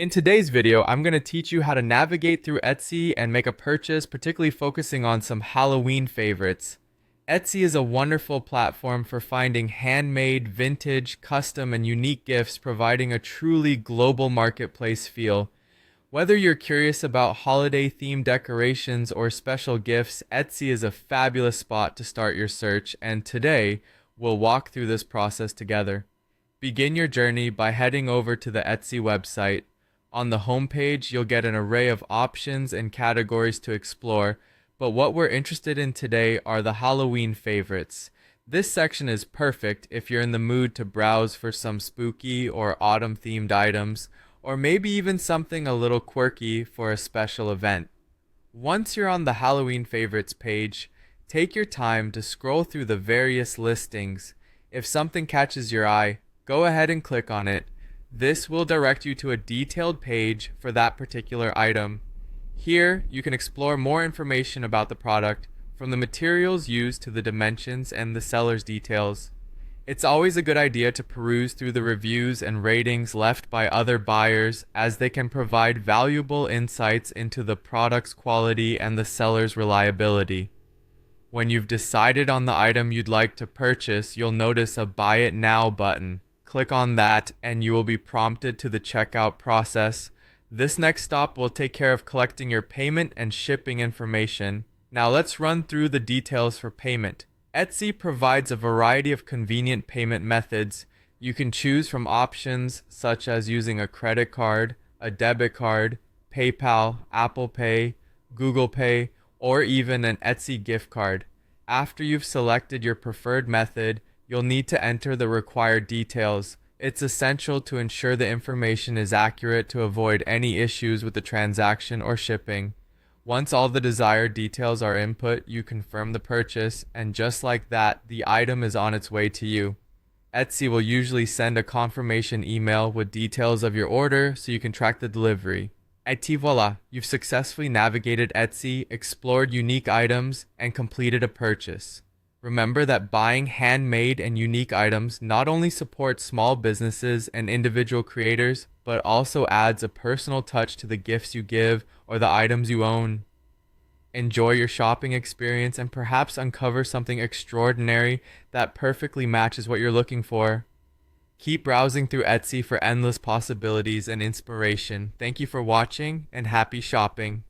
In today's video, I'm going to teach you how to navigate through Etsy and make a purchase, particularly focusing on some Halloween favorites. Etsy is a wonderful platform for finding handmade, vintage, custom, and unique gifts, providing a truly global marketplace feel. Whether you're curious about holiday-themed decorations or special gifts, Etsy is a fabulous spot to start your search, and today, we'll walk through this process together. Begin your journey by heading over to the Etsy website. On the homepage, you'll get an array of options and categories to explore, but what we're interested in today are the Halloween favorites. This section is perfect if you're in the mood to browse for some spooky or autumn-themed items, or maybe even something a little quirky for a special event. Once you're on the Halloween favorites page, take your time to scroll through the various listings. If something catches your eye, go ahead and click on it. This will direct you to a detailed page for that particular item. Here, you can explore more information about the product, from the materials used to the dimensions and the seller's details. It's always a good idea to peruse through the reviews and ratings left by other buyers, as they can provide valuable insights into the product's quality and the seller's reliability. When you've decided on the item you'd like to purchase, you'll notice a Buy It Now button. Click on that and you will be prompted to the checkout process. This next stop will take care of collecting your payment and shipping information. Now let's run through the details for payment. Etsy provides a variety of convenient payment methods. You can choose from options such as using a credit card, a debit card, PayPal, Apple Pay, Google Pay, or even an Etsy gift card. After you've selected your preferred method, you'll need to enter the required details. It's essential to ensure the information is accurate to avoid any issues with the transaction or shipping. Once all the desired details are input, you confirm the purchase, and just like that, the item is on its way to you. Etsy will usually send a confirmation email with details of your order so you can track the delivery. Et voila, you've successfully navigated Etsy, explored unique items, and completed a purchase. Remember that buying handmade and unique items not only supports small businesses and individual creators, but also adds a personal touch to the gifts you give or the items you own. Enjoy your shopping experience and perhaps uncover something extraordinary that perfectly matches what you're looking for. Keep browsing through Etsy for endless possibilities and inspiration. Thank you for watching and happy shopping.